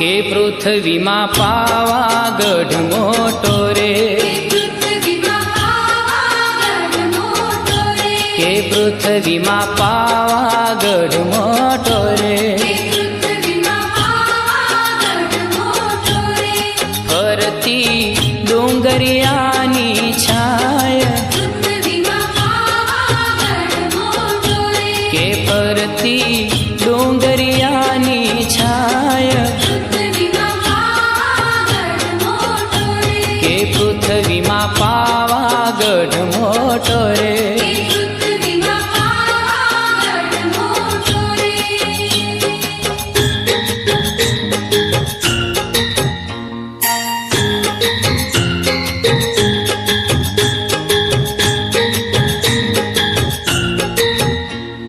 કે પૃથ્વીમાં પાવાગઢ મોટો રે, કે પૃથ્વીમાં પાવાગઢ મોટો રે, ફરતી ડુંગરિયાની છાય, કે ફરતી ડુંગરિયાની